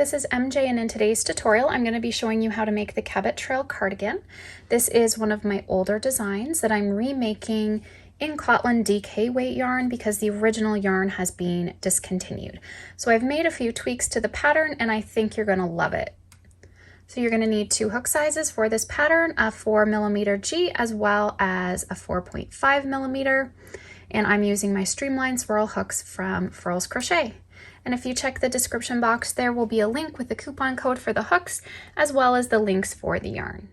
this is MJ, and in today's tutorial I'm going to be showing you how to make the Cabot Trail Cardigan. This is one of my older designs that I'm remaking in Cotlin DK weight yarn because the original yarn has been discontinued. So I've made a few tweaks to the pattern and I think you're going to love it. So you're going to need 2 hook sizes for this pattern, a 4mm G as well as a 4.5mm, and I'm using my streamlined swirl hooks from Furls Crochet. And if you check the description box, there will be a link with the coupon code for the hooks, as well as the links for the yarn.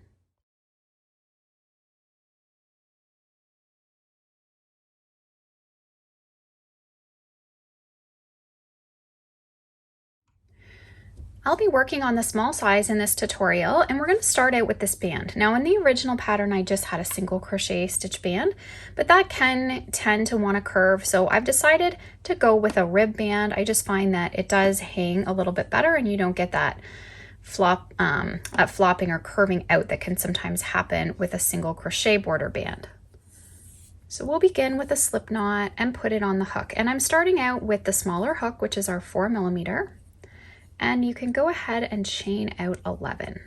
I'll be working on the small size in this tutorial, and we're going to start out with this band. Now in the original pattern I just had a single crochet stitch band, but that can tend to want to curve, so I've decided to go with a rib band. I just find that it does hang a little bit better and you don't get that flopping or curving out that can sometimes happen with a single crochet border band. So we'll begin with a slip knot and put it on the hook, and I'm starting out with the smaller hook, which is our 4mm. And you can go ahead and chain out 11.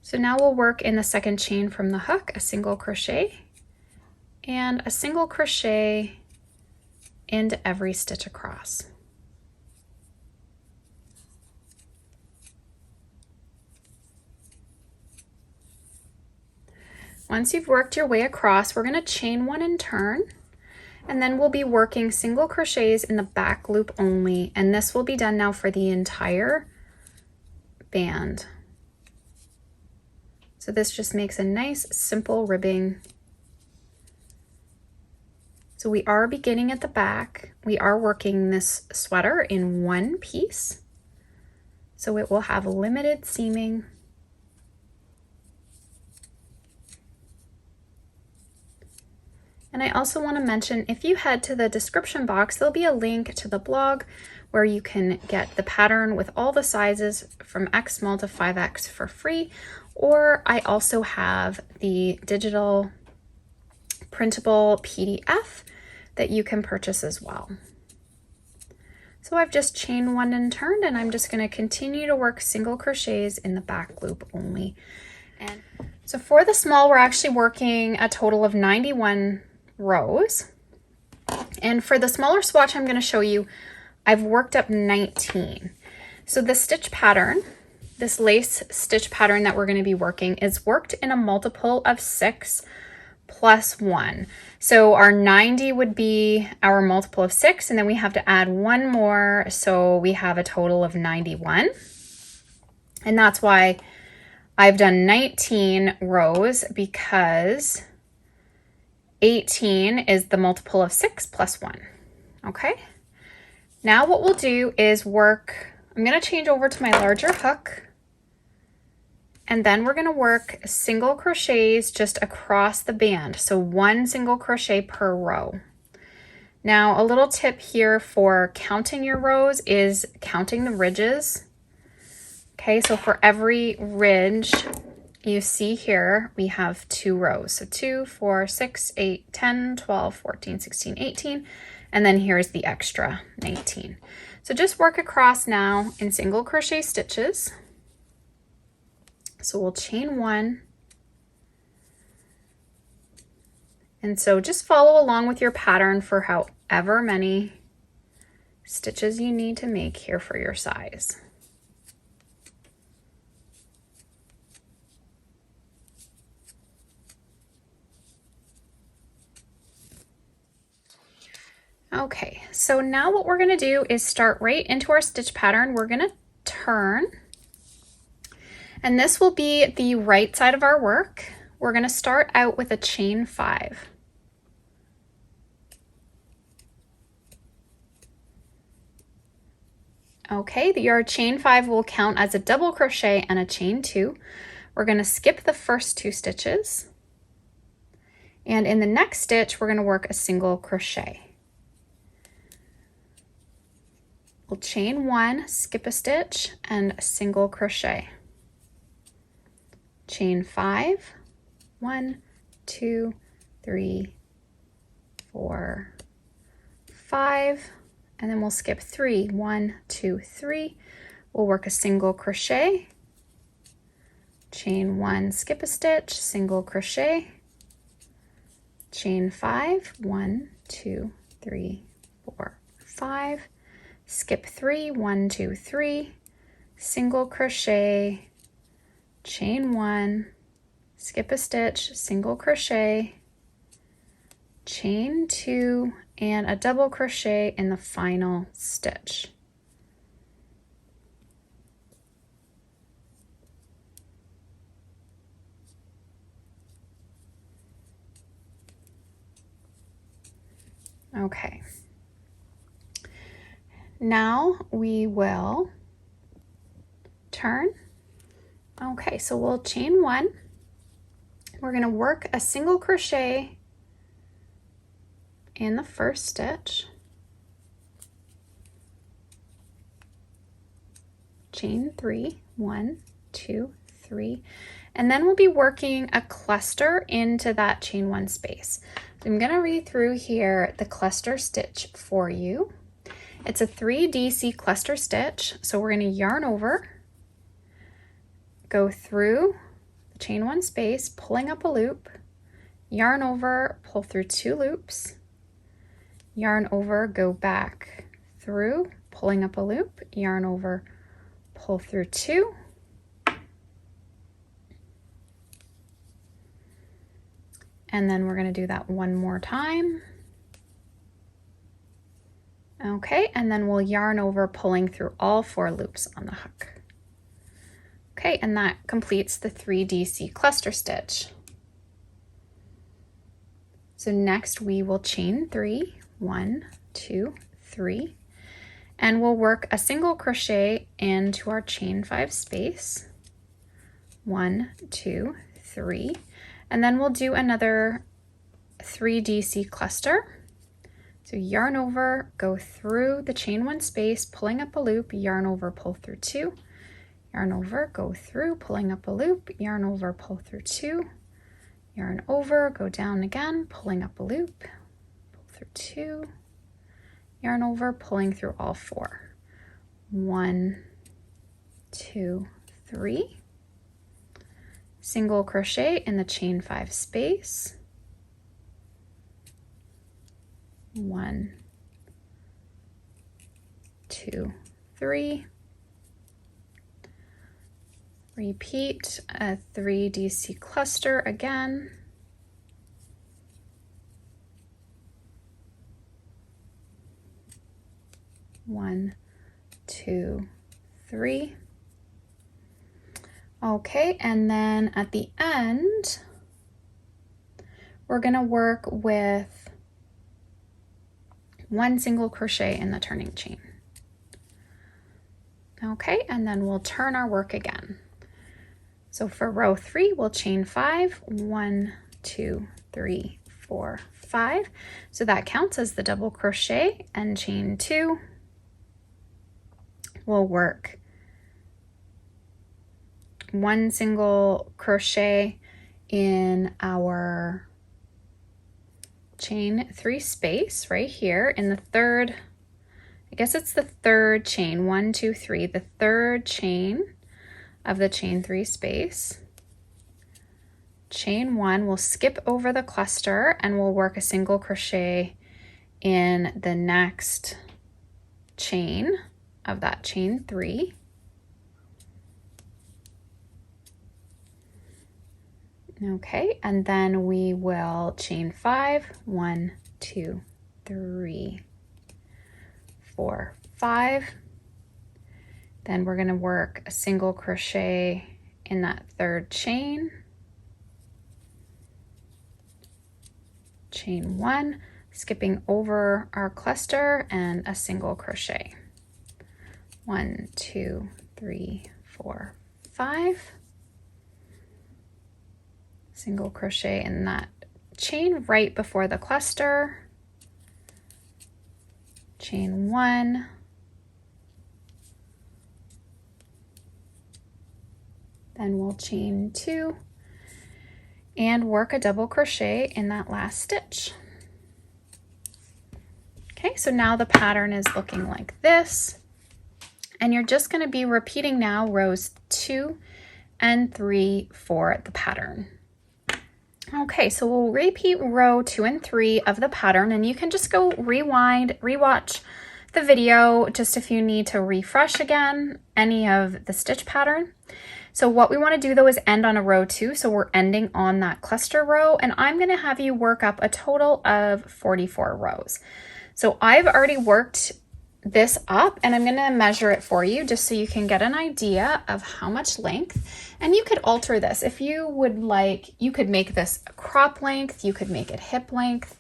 So now we'll work in the second chain from the hook, a single crochet and a single crochet into every stitch across. Once you've worked your way across, we're going to chain 1 and turn, and then we'll be working single crochets in the back loop only, and this will be done now for the entire band. So this just makes a nice simple ribbing. So we are beginning at the back. We are working this sweater in 1 piece, so it will have limited seaming. And I also want to mention, if you head to the description box, there'll be a link to the blog where you can get the pattern with all the sizes from X small to 5X for free. Or I also have the digital printable PDF that you can purchase as well. So I've just chained 1 and turned, and I'm just going to continue to work single crochets in the back loop only. And so for the small, we're actually working a total of 91 rows, and for the smaller swatch I'm going to show you, I've worked up 19. So the stitch pattern, this lace stitch pattern that we're going to be working, is worked in a multiple of 6 plus 1. So our 90 would be our multiple of 6, and then we have to add 1 more, so we have a total of 91. And that's why I've done 19 rows, because 18 is the multiple of 6 plus 1. Okay, now what we'll do is work, I'm going to change over to my larger hook, and then we're going to work single crochets just across the band, so 1 single crochet per row. Now a little tip here for counting your rows is counting the ridges. Okay, so for every ridge you see here, we have 2 rows. So 2, 4, 6, 8, 10, 12, 14, 16, 18, and then here's the extra 19. So just work across now in single crochet stitches. So we'll chain 1. And so just follow along with your pattern for however many stitches you need to make here for your size. Okay, so now what we're going to do is start right into our stitch pattern. We're going to turn, and this will be the right side of our work. We're going to start out with a chain 5. Okay, your chain 5 will count as a double crochet and a chain 2. We're going to skip the first 2 stitches, and in the next stitch we're going to work a single crochet. We'll chain 1, skip a stitch, and a single crochet. Chain 5, 1, 2, 3, 4, 5, and then we'll skip 3. 1, 2, 3. We'll work a single crochet, chain 1, skip a stitch, single crochet, chain 5, 1, 2, 3, 4, 5, skip 3, 1, 2, 3, single crochet, chain 1, skip a stitch, single crochet, chain 2, and a double crochet in the final stitch. Okay. Now we will turn. Okay, so we'll chain 1. We're going to work a single crochet in the first stitch, chain 3, 1, 2, 3, and then we'll be working a cluster into that chain 1 space. So I'm going to read through here the cluster stitch for you. It's a 3DC cluster stitch, so we're going to yarn over, go through the chain 1 space, pulling up a loop, yarn over, pull through 2 loops, yarn over, go back through, pulling up a loop, yarn over, pull through 2, and then we're going to do that one more time. Okay, and then we'll yarn over, pulling through all 4 loops on the hook. Okay, and that completes the 3DC cluster stitch. So next we will chain 3, 1, 2, 3, and we'll work a single crochet into our chain 5 space, 1, 2, 3, and then we'll do another 3DC cluster. So yarn over, go through the chain 1 space, pulling up a loop, yarn over, pull through 2, yarn over, go through, pulling up a loop, yarn over, pull through 2, yarn over, go down again, pulling up a loop, pull through 2, yarn over, pulling through all 4. 1, 2, 3, single crochet in the chain 5 space, 1, 2, 3, repeat a 3DC cluster again, 1, 2, 3. Okay, and then at the end, we're going to work with 1 single crochet in the turning chain. Okay, and then we'll turn our work again. So for row 3, we'll chain 5, 1, 2, 3, 4, 5. So that counts as the double crochet, and chain 2. We'll work 1 single crochet in our chain 3 space right here in the third, I guess it's the third chain, 1, 2, 3, the third chain of the chain 3 space. Chain 1, we'll skip over the cluster and we'll work a single crochet in the next chain of that chain 3. Okay, and then we will chain 5, 1, 2, 3, 4, 5. Then we're going to work a single crochet in that third chain. Chain 1, skipping over our cluster, and a single crochet. 1, 2, 3, 4, 5. Single crochet in that chain right before the cluster. Chain 1. Then we'll chain 2. and work a double crochet in that last stitch. Okay, so now the pattern is looking like this, and you're just going to be repeating now rows 2 and 3 for the pattern. Okay, so we'll repeat row 2 and 3 of the pattern, and you can just go rewind, rewatch the video just if you need to refresh again any of the stitch pattern. So what we want to do though is end on a row 2, so we're ending on that cluster row, and I'm going to have you work up a total of 44 rows. So I've already worked this up, and I'm going to measure it for you just so you can get an idea of how much length. And you could alter this if you would like. You could make this a crop length, you could make it hip length,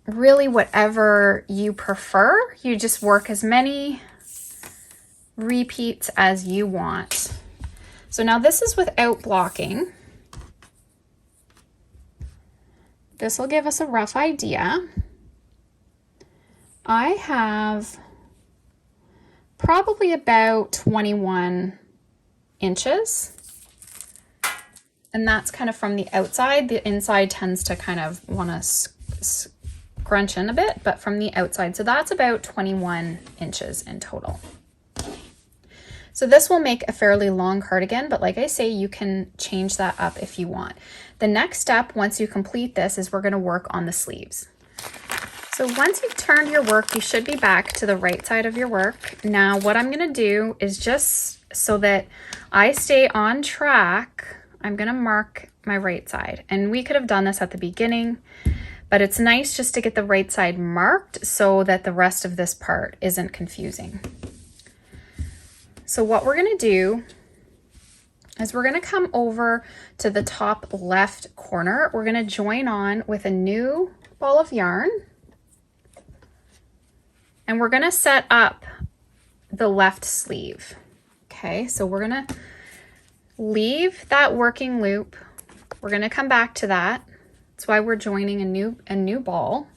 really whatever you prefer. You just work as many repeats as you want. So now this is without blocking. This will give us a rough idea. I have probably about 21 inches, and that's kind of from the outside. The inside tends to kind of want to scrunch in a bit, but from the outside. So that's about 21 inches in total. So this will make a fairly long cardigan, but like I say, you can change that up if you want. The next step, once you complete this, is we're going to work on the sleeves. So once you've turned your work, you should be back to the right side of your work. Now what I'm going to do is, just so that I stay on track, I'm going to mark my right side. And we could have done this at the beginning, but it's nice just to get the right side marked so that the rest of this part isn't confusing. So what we're going to do is we're going to come over to the top left corner. We're going to join on with a new ball of yarn, and we're going to set up the left sleeve. Okay, so we're going to leave that working loop. We're going to come back to that. That's why we're joining a new ball.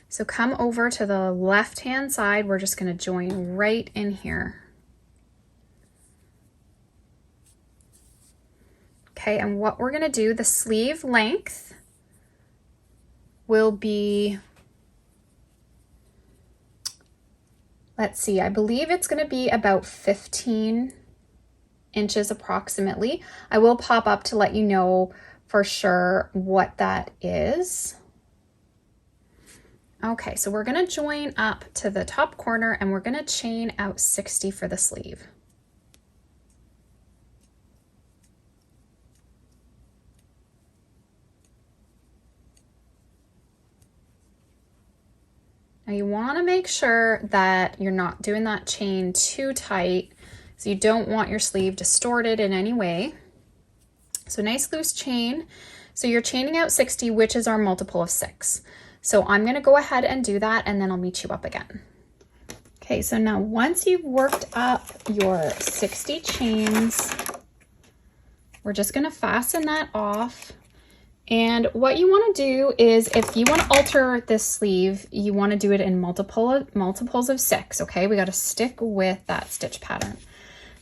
So come over to the left-hand side. We're just going to join right in here. Okay, and what we're going to do, the sleeve length will be, let's see, I believe it's going to be about 15 inches approximately. I will pop up to let you know for sure what that is. Okay, so we're going to join up to the top corner, and we're going to chain out 60 for the sleeve. Now you want to make sure that you're not doing that chain too tight, so you don't want your sleeve distorted in any way. So nice loose chain. So you're chaining out 60, which is our multiple of 6. So I'm going to go ahead and do that, and then I'll meet you up again. Okay, so now once you've worked up your 60 chains, we're just going to fasten that off. And what you want to do is, if you want to alter this sleeve, you want to do it in multiples of 6. Okay, we got to stick with that stitch pattern.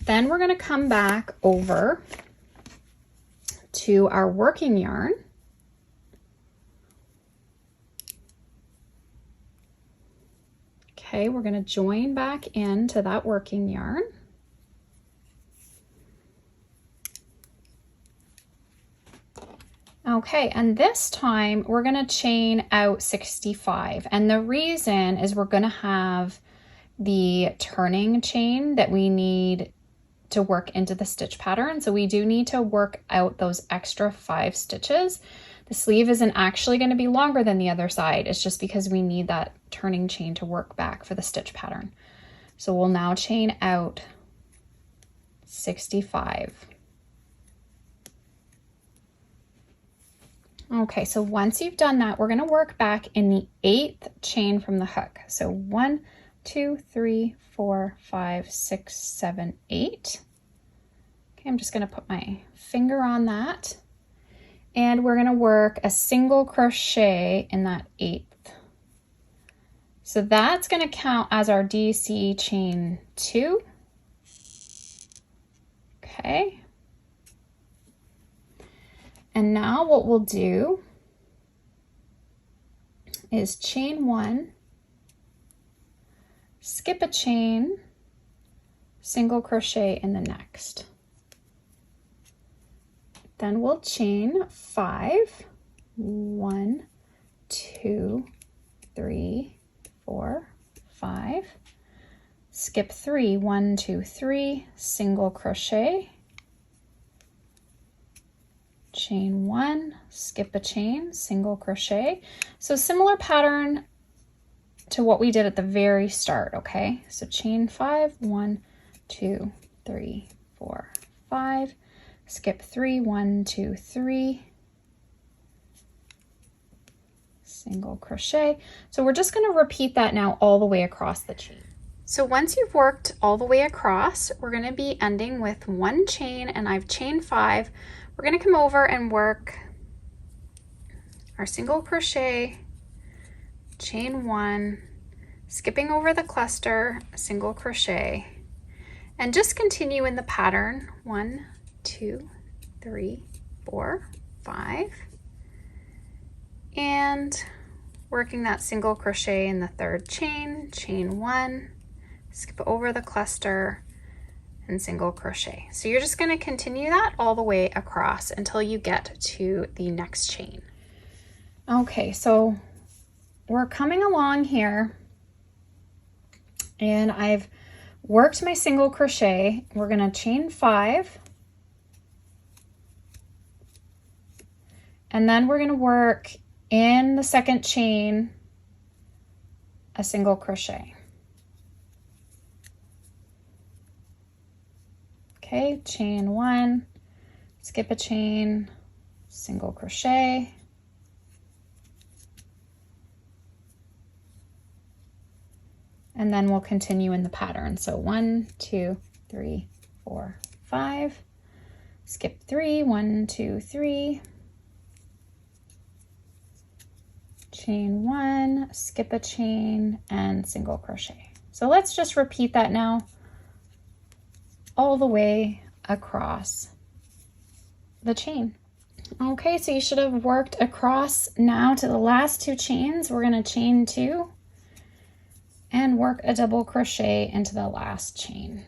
Then we're going to come back over to our working yarn. Okay, we're going to join back into that working yarn. Okay, and this time we're going to chain out 65. And the reason is we're going to have the turning chain that we need to work into the stitch pattern. So we do need to work out those extra 5 stitches. The sleeve isn't actually going to be longer than the other side. It's just because we need that turning chain to work back for the stitch pattern. So we'll now chain out 65. Okay, so once you've done that, we're going to work back in the 8th chain from the hook. So 1, 2, 3, 4, 5, 6, 7, 8. Okay, I'm just going to put my finger on that. And we're going to work a single crochet in that 8th. So that's going to count as our DC chain 2. Okay. And now what we'll do is chain 1, skip a chain, single crochet in the next. Then we'll chain 5, 1, 2, 3, 4, 5, skip 3, 1, 2, 3, single crochet, chain 1, skip a chain, single crochet. So similar pattern to what we did at the very start, okay? So chain 5, 1, 2, 3, 4, 5, skip 3, 1, 2, 3, single crochet. So we're just going to repeat that now all the way across the chain. So once you've worked all the way across, we're going to be ending with 1 chain, and I've chained 5. We're going to come over and work our single crochet, chain 1, skipping over the cluster, single crochet, and just continue in the pattern. 1, 2, 3, 4, 5, and working that single crochet in the 3rd chain, chain 1, skip over the cluster, and single crochet. So you're just going to continue that all the way across until you get to the next chain. Okay, so we're coming along here, and I've worked my single crochet. We're going to chain 5, and then we're going to work in the 2nd chain a single crochet. Okay, chain 1, skip a chain, single crochet, and then we'll continue in the pattern. So 1, 2, 3, 4, 5, skip 3, 1, 2, 3, chain 1, skip a chain, and single crochet. So let's just repeat that now all the way across the chain. Okay, so you should have worked across now to the last 2 chains. We're going to chain 2 and work a double crochet into the last chain.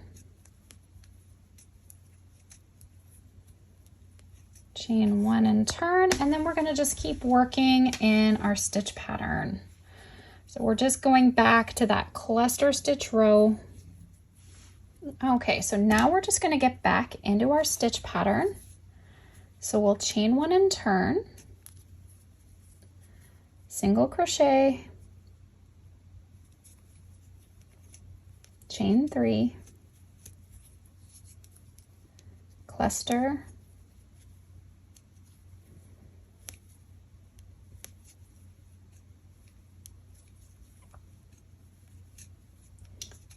Chain 1 and turn, and then we're going to just keep working in our stitch pattern. So we're just going back to that cluster stitch row. Okay, so now we're just going to get back into our stitch pattern. So we'll chain 1 and turn, single crochet, chain 3, cluster,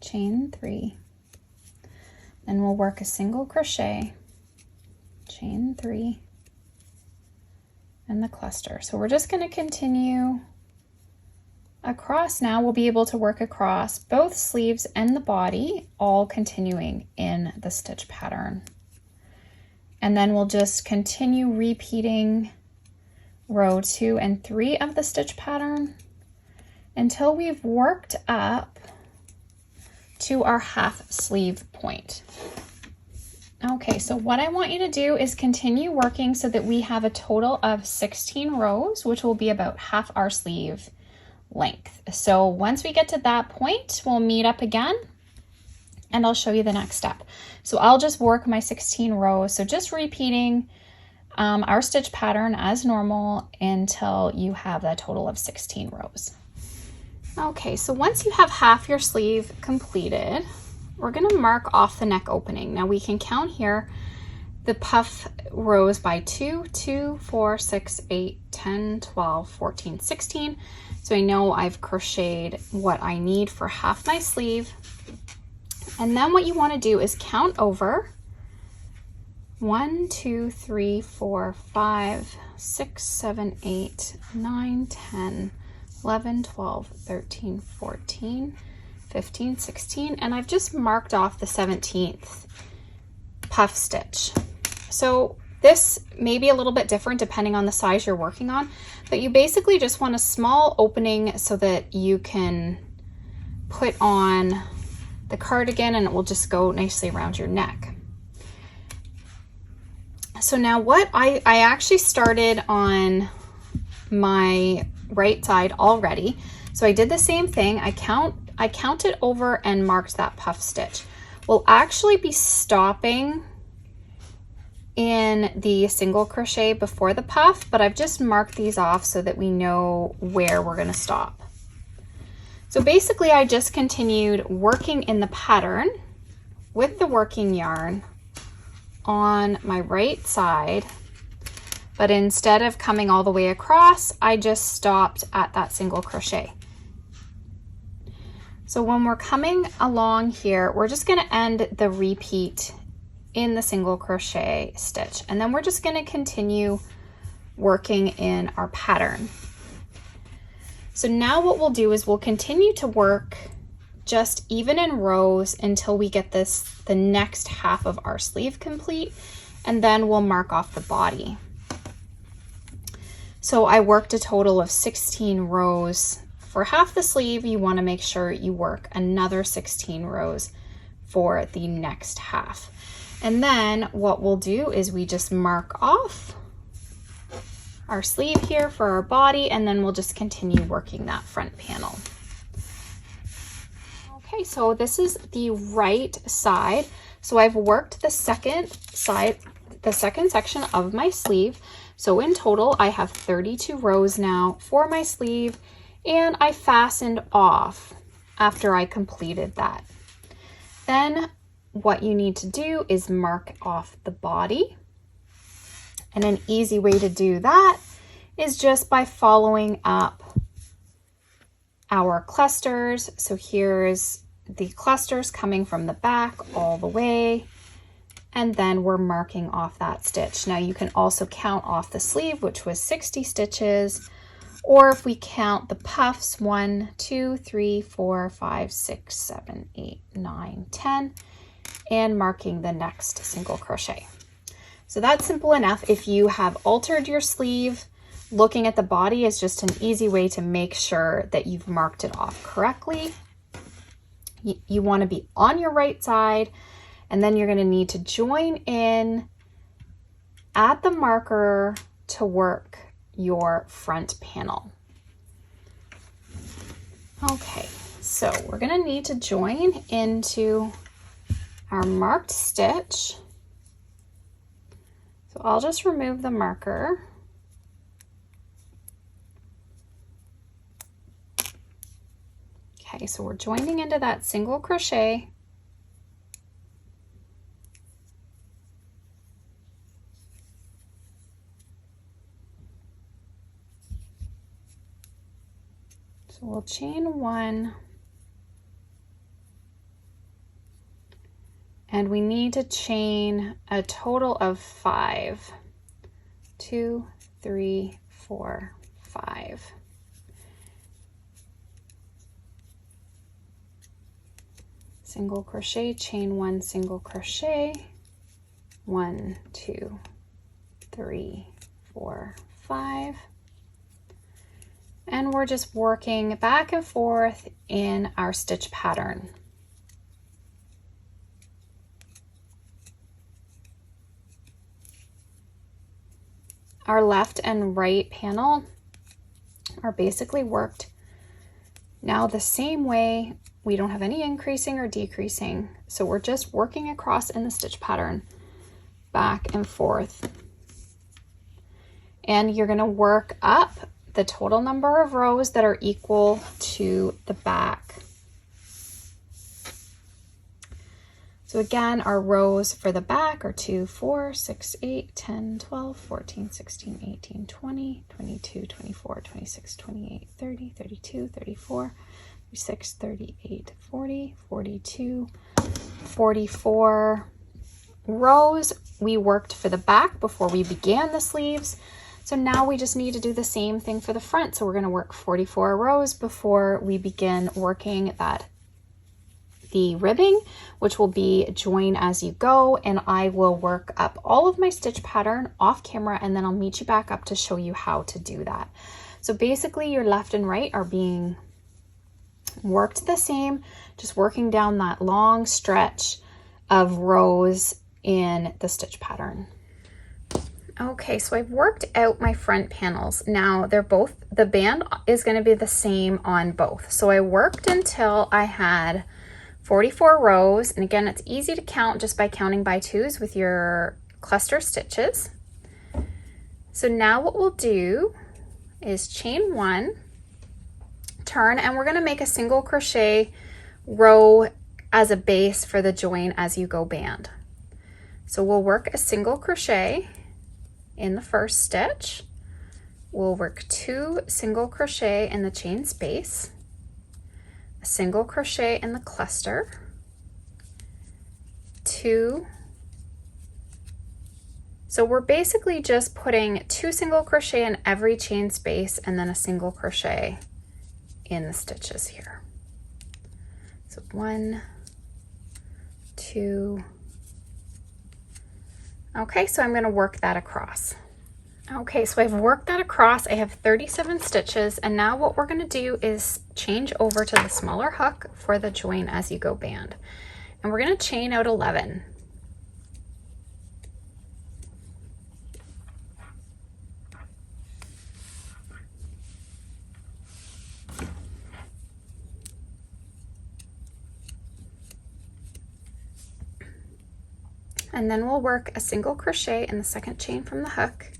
chain 3, then we'll work a single crochet, chain 3, and the cluster. So we're just going to continue across now. We'll be able to work across both sleeves and the body, all continuing in the stitch pattern. And then we'll just continue repeating row 2 and 3 of the stitch pattern until we've worked up to our half sleeve point. Okay, so what I want you to do is continue working so that we have a total of 16 rows, which will be about half our sleeve length. So once we get to that point, we'll meet up again and I'll show you the next step. So I'll just work my 16 rows. So just repeating our stitch pattern as normal until you have a total of 16 rows. Okay, so once you have half your sleeve completed, we're going to mark off the neck opening. Now we can count here the puff rows by 2, 2, 4, 6, 8, 10, 12, 14, 16. So I know I've crocheted what I need for half my sleeve. And then what you want to do is count over 1, 2, 3, 4, 5, 6, 7, 8, 9, 10, 11, 12, 13, 14, 15, 16, and I've just marked off the 17th puff stitch. So This may be a little bit different depending on the size you're working on, but you basically just want a small opening so that you can put on the cardigan and it will just go nicely around your neck. So now what I actually started on my right side already. So I did the same thing. I counted over and marked that puff stitch. We'll actually be stopping in the single crochet before the puff, but I've just marked these off so that we know where we're going to stop. So basically I just continued working in the pattern with the working yarn on my right side, but instead of coming all the way across, I just stopped at that single crochet. So when we're coming along here, we're just going to end the repeat in the single crochet stitch, and then we're just going to continue working in our pattern. So now what we'll do is we'll continue to work just even in rows until we get the next half of our sleeve complete, and then we'll mark off the body. So I worked a total of 16 rows. For half the sleeve, you want to make sure you work another 16 rows for the next half. And then what we'll do is we just mark off our sleeve here for our body, and then we'll just continue working that front panel. Okay, so this is the right side. So I've worked the second side, the second section of my sleeve. So in total, I have 32 rows now for my sleeve, and I fastened off after I completed that. Then what you need to do is mark off the body. And an easy way to do that is just by following up our clusters. So here's the clusters coming from the back all the way, and then we're marking off that stitch. Now you can also count off the sleeve, which was 60 stitches, or if we count the puffs, 1, 2, 3, 4, 5, 6, 7, 8, 9, 10, and marking the next single crochet. So that's simple enough. If you have altered your sleeve, looking at the body is just an easy way to make sure that you've marked it off correctly. You want to be on your right side, and then you're going to need to join in at the marker to work your front panel. Okay, so we're going to need to join into our marked stitch. So I'll just remove the marker. Okay, so we're joining into that single crochet. So we'll chain 1, and we need to chain a total of 5. 2, 3, 4, 5. Single crochet, chain 1, single crochet, 1, 2, 3, 4, 5. And we're just working back and forth in our stitch pattern. Our left and right panel are basically worked now the same way. We don't have any increasing or decreasing, so we're just working across in the stitch pattern back and forth. And you're going to work up the total number of rows that are equal to the back. So again, our rows for the back are 2, 4, 6, 8, 10, 12, 14, 16, 18, 20, 22, 24, 26, 28, 30, 32, 34, 36, 38, 40, 42, 44 rows we worked for the back before we began the sleeves. So now we just need to do the same thing for the front. So we're going to work 44 rows before we begin working the ribbing, which will be join as you go, and I will work up all of my stitch pattern off camera, and then I'll meet you back up to show you how to do that. So basically your left and right are being worked the same, just working down that long stretch of rows in the stitch pattern. Okay, so I've worked out my front panels. Now they're both, the band is going to be the same on both. So I worked until I had 44 rows. And again, it's easy to count just by counting by twos with your cluster stitches. So now what we'll do is chain one, turn, and we're going to make a single crochet row as a base for the join as you go band. So we'll work a single crochet in the first stitch. We'll work 2 single crochet in the chain space, a single crochet in the cluster, 2. So we're basically just putting 2 single crochet in every chain space and then a single crochet in the stitches here. So 1, 2. Okay, so I'm going to work that across. Okay, so I've worked that across. I have 37 stitches, and now what we're going to do is change over to the smaller hook for the join as you go band. And we're going to chain out 11. And then we'll work a single crochet in the second chain from the hook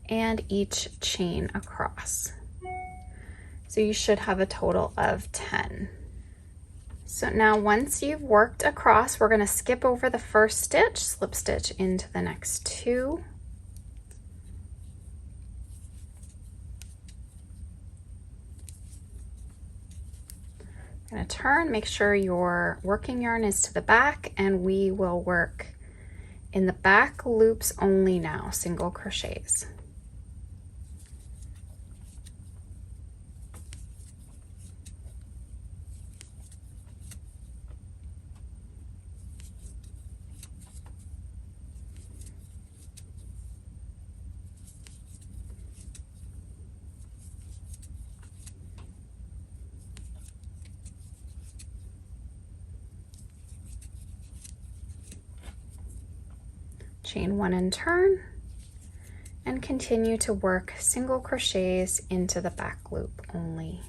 and each chain across. So you should have a total of 10. So now once you've worked across, we're going to skip over the first stitch, slip stitch into the next 2. Going to turn, make sure your working yarn is to the back, and we will work in the back loops only now, single crochets. Chain 1 and turn, and continue to work single crochets into the back loop only.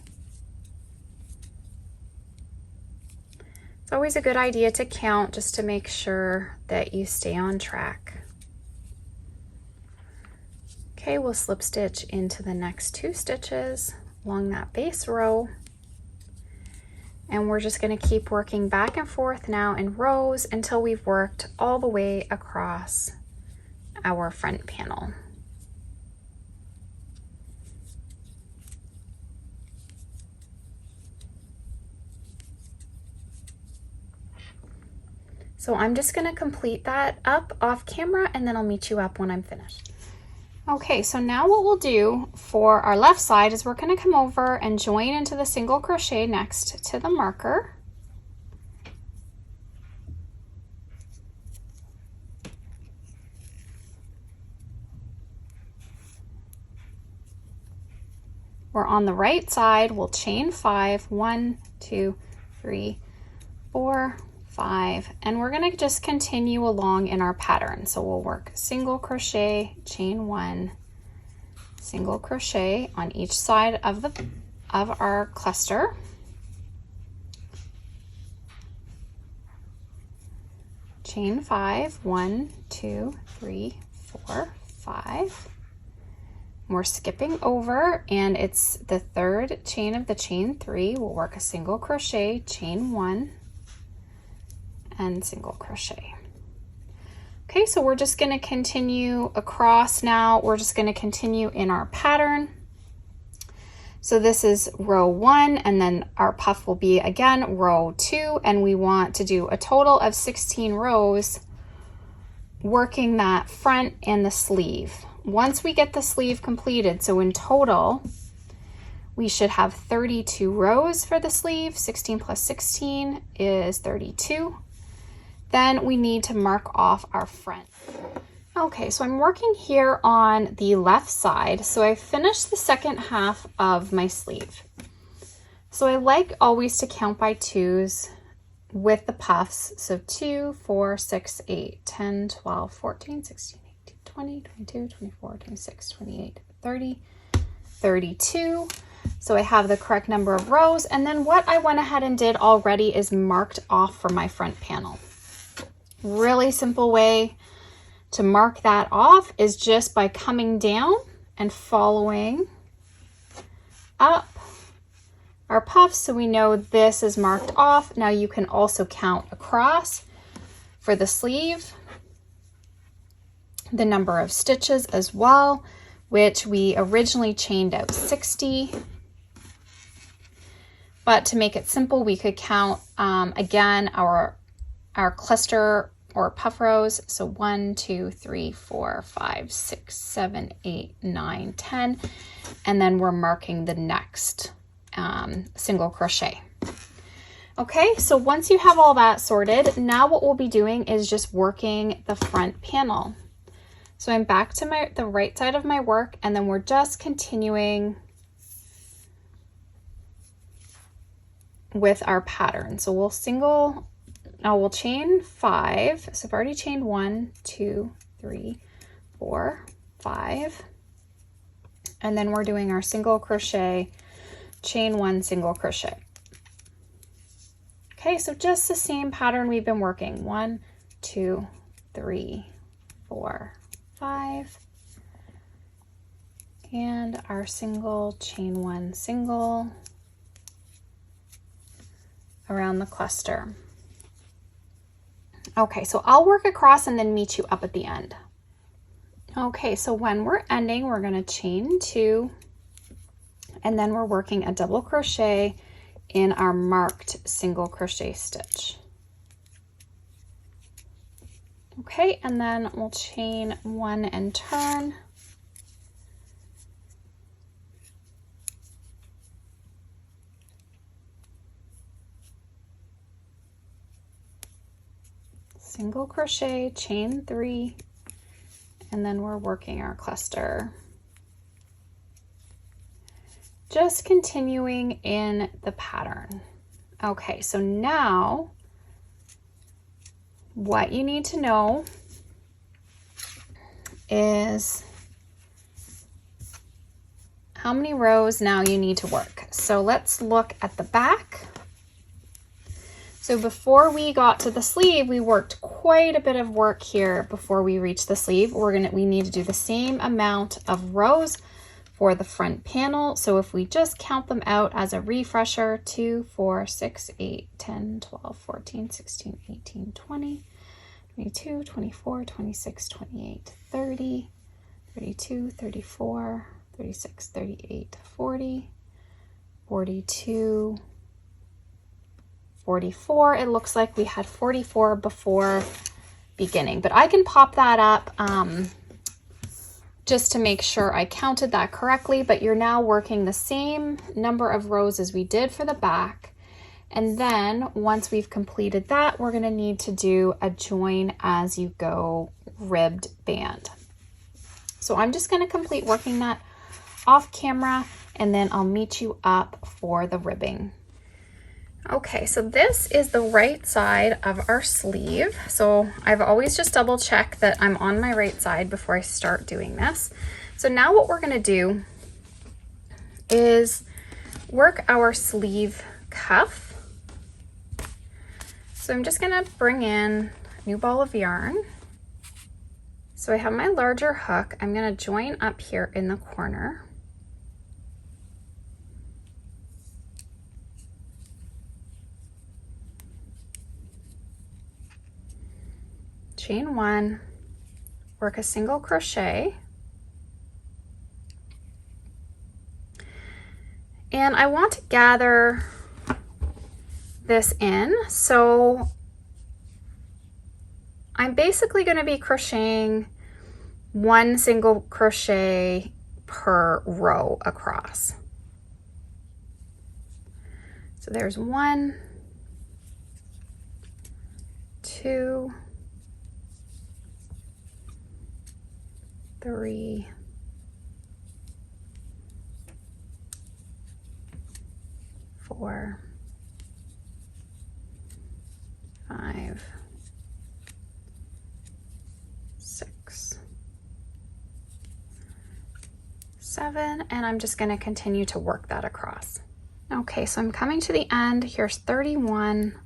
It's always a good idea to count just to make sure that you stay on track. Okay, we'll slip stitch into the next 2 stitches along that base row. And we're just going to keep working back and forth now in rows until we've worked all the way across our front panel. So I'm just going to complete that up off camera, and then I'll meet you up when I'm finished. Okay, so now what we'll do for our left side is we're going to come over and join into the single crochet next to the marker. We're on the right side, we'll chain 5, 1, 2, 3, 4, 5, and we're going to just continue along in our pattern. So we'll work single crochet, chain 1, single crochet on each side of our cluster, chain 5, 1, 2, 3, 4, 5. We're skipping over, and it's the third chain of the chain 3. We'll work a single crochet, chain 1, and single crochet. Okay, so we're just going to continue across now. We're just going to continue in our pattern. So this is row 1, and then our puff will be again row 2, and we want to do a total of 16 rows working that front and the sleeve. Once we get the sleeve completed, so in total we should have 32 rows for the sleeve. 16 plus 16 is 32. Then we need to mark off our front. Okay, so I'm working here on the left side. So I finished the second half of my sleeve. So I like always to count by twos with the puffs. So 2, 4, 6, 8, 10, 12, 14, 16, 18, 20, 22, 24, 26, 28, 30, 32. So I have the correct number of rows. And then what I went ahead and did already is marked off for my front panel. Really simple way to mark that off is just by coming down and following up our puffs so we know this is marked off. Now you can also count across for the sleeve, the number of stitches as well, which we originally chained out 60. But to make it simple, we could count again our cluster or puff rows. So 1, 2, 3, 4, 5, 6, 7, 8, 9, 10. And then we're marking the next single crochet. Okay, so once you have all that sorted, now what we'll be doing is just working the front panel. So I'm back to the right side of my work, and then we're just continuing with our pattern. So we'll chain 5. So I've already chained 1, 2, 3, 4, 5. And then we're doing our single crochet, chain 1, single crochet. Okay, so just the same pattern we've been working. 1, 2, 3, 4, 5. And our single, chain 1, single around the cluster. Okay, so I'll work across and then meet you up at the end. Okay, so when we're ending, we're going to chain 2, and then we're working a double crochet in our marked single crochet stitch. Okay, and then we'll chain 1 and turn. Single crochet, chain 3, and then we're working our cluster. Just continuing in the pattern. Okay, so now what you need to know is how many rows now you need to work. So let's look at the back. So before we got to the sleeve, we worked quite a bit of work here before we reached the sleeve. We need to do the same amount of rows for the front panel. So if we just count them out as a refresher, 2, 4, 6, 8, 10, 12, 14, 16, 18, 20, 22, 24, 26, 28, 30, 32, 34, 36, 38, 40, 42, 44. It looks like we had 44 before beginning, but I can pop that up just to make sure I counted that correctly. But you're now working the same number of rows as we did for the back. And then once we've completed that, we're going to need to do a join as you go ribbed band. So I'm just going to complete working that off camera, and then I'll meet you up for the ribbing. Okay, so this is the right side of our sleeve. So I've always just double check that I'm on my right side before I start doing this. So now what we're going to do is work our sleeve cuff. So I'm just going to bring in a new ball of yarn. So I have my larger hook. I'm going to join up here in the corner. Chain 1, work a single crochet, and I want to gather this in, so I'm basically going to be crocheting 1 single crochet per row across. So there's 1, 2, 3, 4, 5, 6, 7, and I'm just going to continue to work that across. Okay, so I'm coming to the end. Here's 31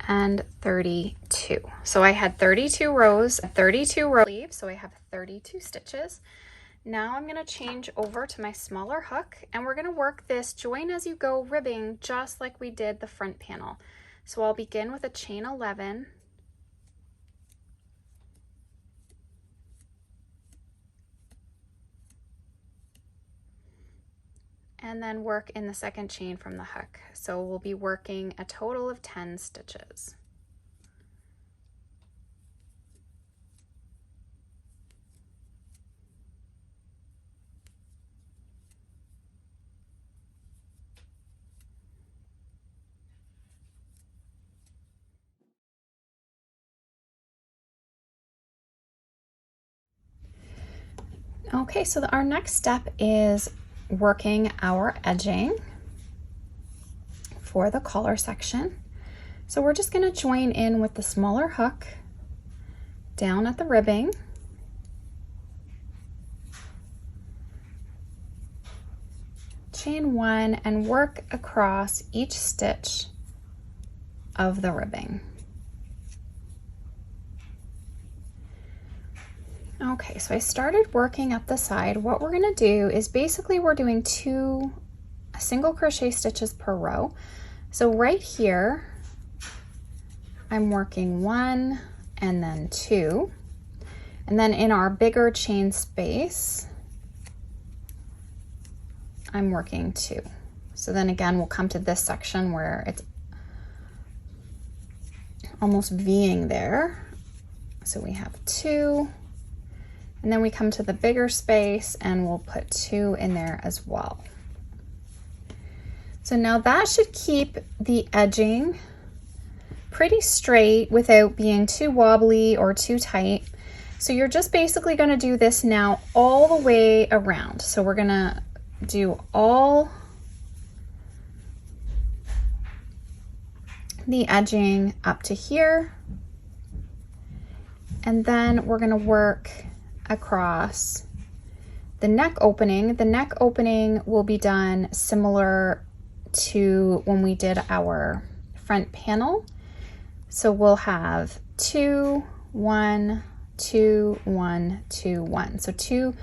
and 32. So I had 32 rows, 32 row sleeves, so I have 32 stitches. Now I'm going to change over to my smaller hook, and we're going to work this join as you go ribbing just like we did the front panel. So I'll begin with a chain 11, and then work in the second chain from the hook. So we'll be working a total of 10 stitches. Okay, so our next step is working our edging for the collar section. So we're just going to join in with the smaller hook down at the ribbing, chain 1, and work across each stitch of the ribbing. Okay, so I started working up the side. What we're going to do is basically we're doing 2 single crochet stitches per row. So right here I'm working 1 and then 2, and then in our bigger chain space I'm working 2. So then again we'll come to this section where it's almost V-ing there. So we have 2, and then we come to the bigger space and we'll put 2 in there as well. So now that should keep the edging pretty straight without being too wobbly or too tight. So you're just basically going to do this now all the way around. So we're going to do all the edging up to here, and then we're going to work across the neck opening. The neck opening will be done similar to when we did our front panel. So we'll have 2, 1, 2, 1, 2, 1. So 2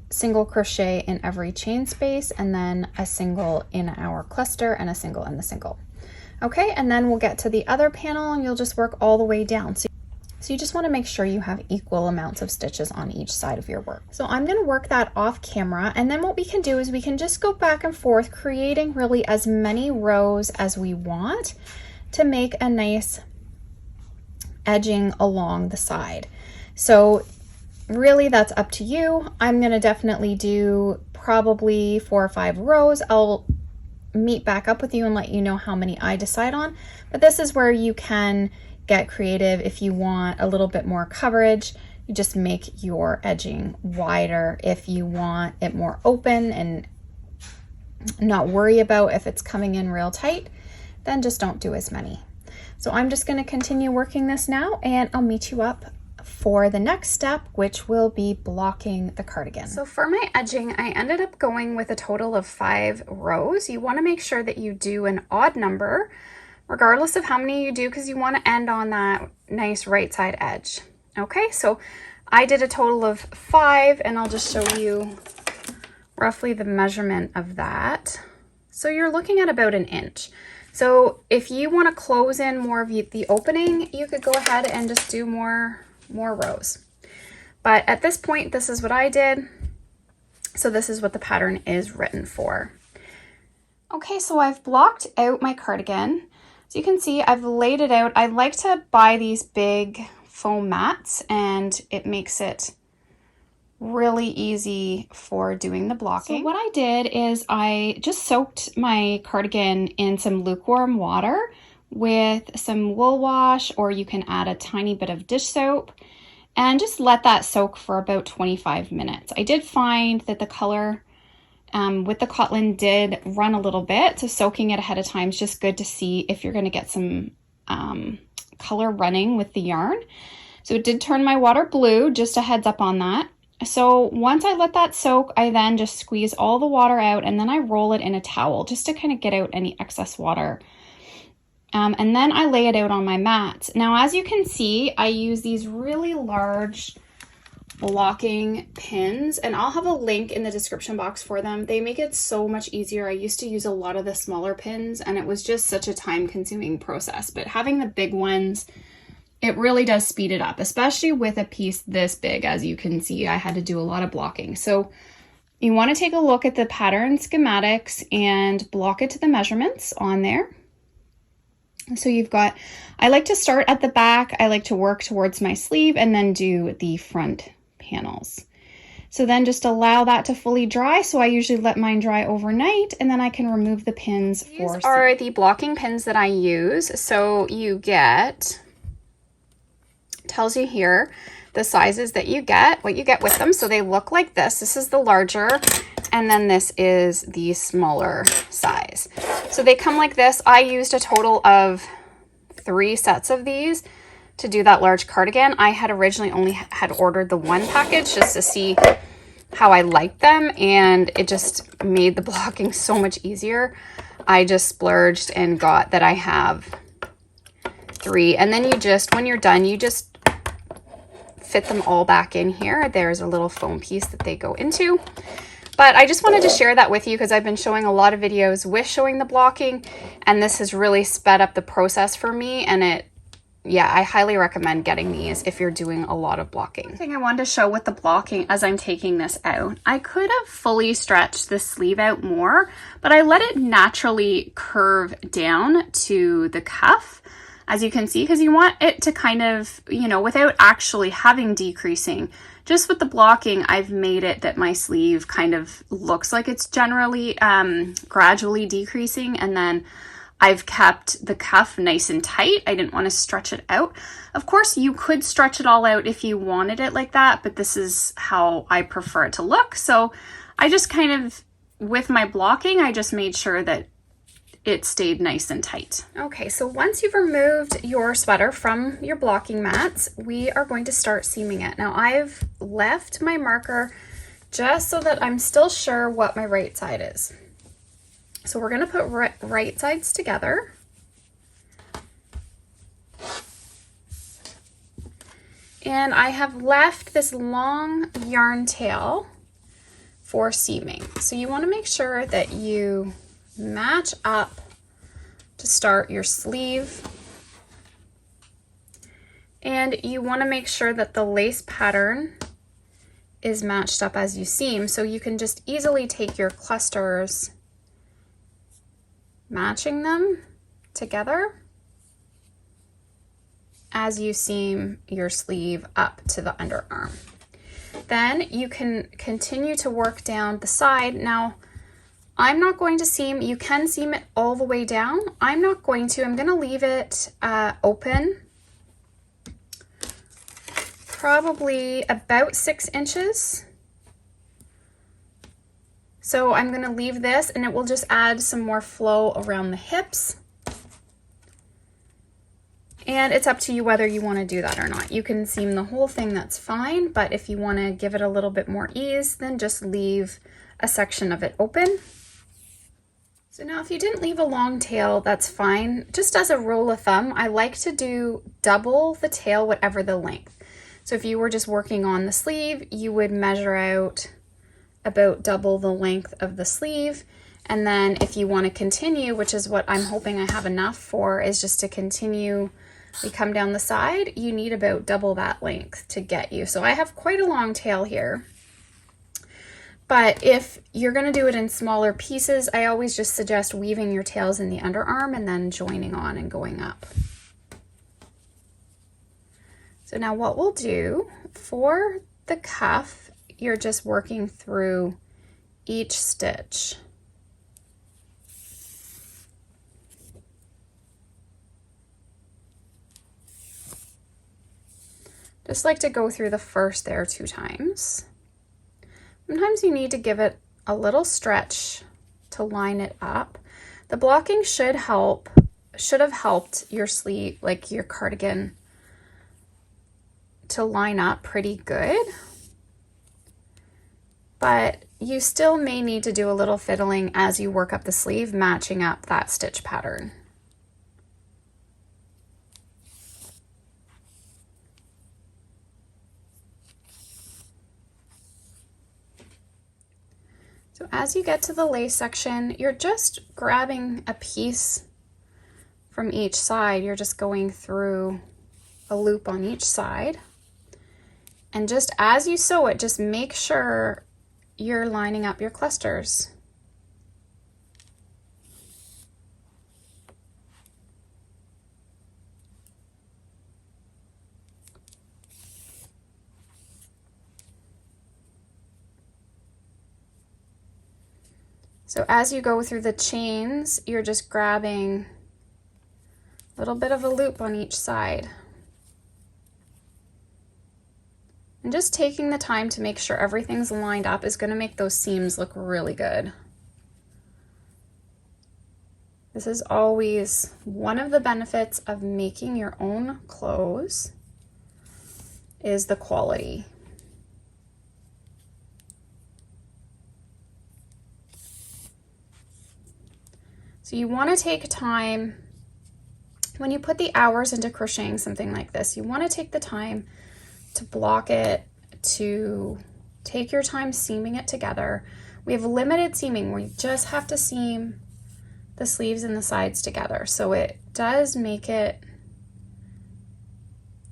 single crochet in every chain space, and then a single in our cluster and a single in the single. Okay, and then we'll get to the other panel and you'll just work all the way down. So you just want to make sure you have equal amounts of stitches on each side of your work. So I'm going to work that off camera, and then what we can do is we can just go back and forth, creating really as many rows as we want to make a nice edging along the side. So really that's up to you. I'm going to definitely do probably 4 or 5 rows. I'll meet back up with you and let you know how many I decide on, but this is where you can get creative. If you want a little bit more coverage, you just make your edging wider. If you want it more open and not worry about if it's coming in real tight, then just don't do as many. So I'm just going to continue working this now, and I'll meet you up for the next step, which will be blocking the cardigan. So for my edging, I ended up going with a total of 5 rows. You want to make sure that you do an odd number regardless of how many you do, because you want to end on that nice right side edge. Okay, so I did a total of 5, and I'll just show you roughly the measurement of that. So you're looking at about 1 inch. So if you want to close in more of the opening, you could go ahead and just do more rows. But at this point, this is what I did. So this is what the pattern is written for. Okay, so I've blocked out my cardigan. So you can see I've laid it out. I like to buy these big foam mats, and it makes it really easy for doing the blocking. So what I did is I just soaked my cardigan in some lukewarm water with some wool wash, or you can add a tiny bit of dish soap, and just let that soak for about 25 minutes. I did find that the color with the Cotlin did run a little bit, so soaking it ahead of time is just good to see if you're going to get some color running with the yarn. So it did turn my water blue, just a heads up on that. So once I let that soak, I then just squeeze all the water out, and then I roll it in a towel just to kind of get out any excess water. And then I lay it out on my mat. Now, as you can see, I use these really large blocking pins, and I'll have a link in the description box for them. They make it so much easier. I used to use a lot of the smaller pins, and it was just such a time-consuming process. But having the big ones, it really does speed it up, especially with a piece this big. As you can see, I had to do a lot of blocking. So you want to take a look at the pattern schematics and block it to the measurements on there. So you've got, I like to start at the back, I like to work towards my sleeve and then do the front panels. So then just allow that to fully dry. So I usually let mine dry overnight, and then I can remove the pins. These are the blocking pins that I use. So you get, tells you here the sizes that you get, what you get with them. So they look like this. This is the larger, and then this is the smaller size. So they come like this. I used a total of 3 sets of these to do that large cardigan. I had originally only had ordered the 1 package just to see how I liked them, and it just made the blocking so much easier. I just splurged and got that I have 3, and then you just, when you're done, you just fit them all back in here. There's a little foam piece that they go into. But I just wanted to share that with you because I've been showing a lot of videos with showing the blocking, and this has really sped up the process for me, and yeah, I highly recommend getting these if you're doing a lot of blocking. The thing I wanted to show with the blocking as I'm taking this out, I could have fully stretched the sleeve out more, but I let it naturally curve down to the cuff, as you can see, because you want it to kind of, you know, without actually having decreasing. Just with the blocking, I've made it that my sleeve kind of looks like it's generally gradually decreasing, and then I've kept the cuff nice and tight. I didn't want to stretch it out. Of course, you could stretch it all out if you wanted it like that, but this is how I prefer it to look. So I just kind of, with my blocking, I just made sure that it stayed nice and tight. Okay, so once you've removed your sweater from your blocking mats, we are going to start seaming it. Now I've left my marker just so that I'm still sure what my right side is. So we're gonna put right sides together. And I have left this long yarn tail for seaming. So you wanna make sure that you match up to start your sleeve, and you want to make sure that the lace pattern is matched up as you seam, so you can just easily take your clusters, matching them together as you seam your sleeve up to the underarm. Then you can continue to work down the side. Now I'm not going to seam, you can seam it all the way down. I'm not going to, I'm going to leave it open, probably about 6 inches. So I'm going to leave this, and it will just add some more flow around the hips. And it's up to you whether you want to do that or not. You can seam the whole thing, that's fine, but if you want to give it a little bit more ease, then just leave a section of it open. So now if you didn't leave a long tail, that's fine. Just as a rule of thumb, I like to do double the tail, whatever the length. So if you were just working on the sleeve, you would measure out about double the length of the sleeve. And then if you want to continue, which is what I'm hoping I have enough for, is just to continue, we come down the side, you need about double that length to get you. So I have quite a long tail here. But if you're going to do it in smaller pieces, I always just suggest weaving your tails in the underarm and then joining on and going up. So now what we'll do for the cuff, you're just working through each stitch. Just like to go through the first there 2 times. Sometimes you need to give it a little stretch to line it up. The blocking should have helped your sleeve, like your cardigan, to line up pretty good. But you still may need to do a little fiddling as you work up the sleeve, matching up that stitch pattern. So as you get to the lace section, you're just grabbing a piece from each side. You're just going through a loop on each side. And just as you sew it, just make sure you're lining up your clusters. So as you go through the chains, you're just grabbing a little bit of a loop on each side. And just taking the time to make sure everything's lined up is going to make those seams look really good. This is always one of the benefits of making your own clothes, is the quality. So you want to take time, when you put the hours into crocheting something like this, you want to take the time to block it, to take your time seaming it together. We have limited seaming where you just have to seam the sleeves and the sides together. So it does make it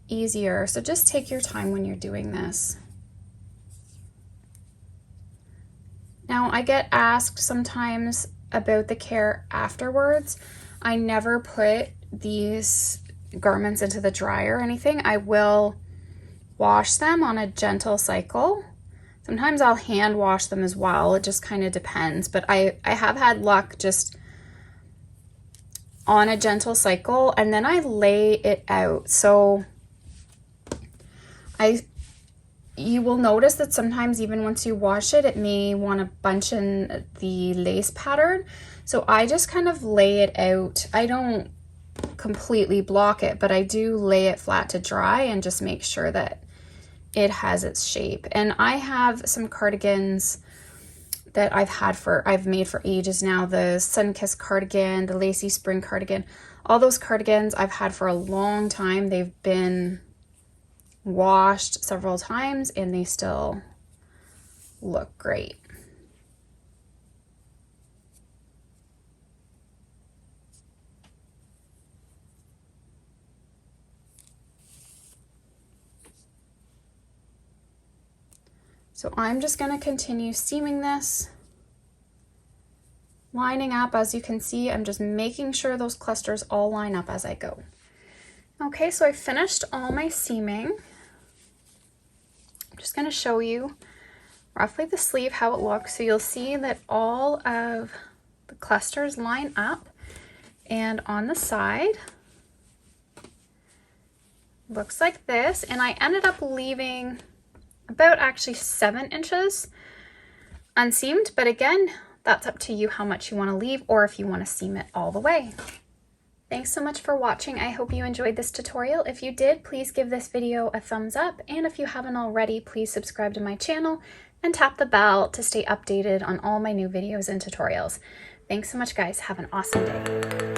easier. So just take your time when you're doing this. Now I get asked sometimes about the care afterwards. I never put these garments into the dryer or anything. I will wash them on a gentle cycle. Sometimes I'll hand wash them as well. It just kind of depends, but I have had luck just on a gentle cycle, and then I lay it out. So you will notice that sometimes even once you wash it, it may want to bunch in the lace pattern. So I just kind of lay it out. I don't completely block it, but I do lay it flat to dry and just make sure that it has its shape. And I have some cardigans that I've made for ages now. The Sun-Kissed cardigan, the Lacy Spring cardigan, all those cardigans I've had for a long time. They've been washed several times and they still look great. So I'm just going to continue seaming this, lining up. As you can see, I'm just making sure those clusters all line up as I go. Okay, so I finished all my seaming. I'm just going to show you roughly the sleeve, how it looks. So you'll see that all of the clusters line up, and on the side looks like this. And I ended up leaving about actually 7 inches unseamed, but again, that's up to you how much you want to leave or if you want to seam it all the way. Thanks so much for watching. I hope you enjoyed this tutorial. If you did, please give this video a thumbs up, and if you haven't already, please subscribe to my channel and tap the bell to stay updated on all my new videos and tutorials. Thanks so much, guys. Have an awesome day.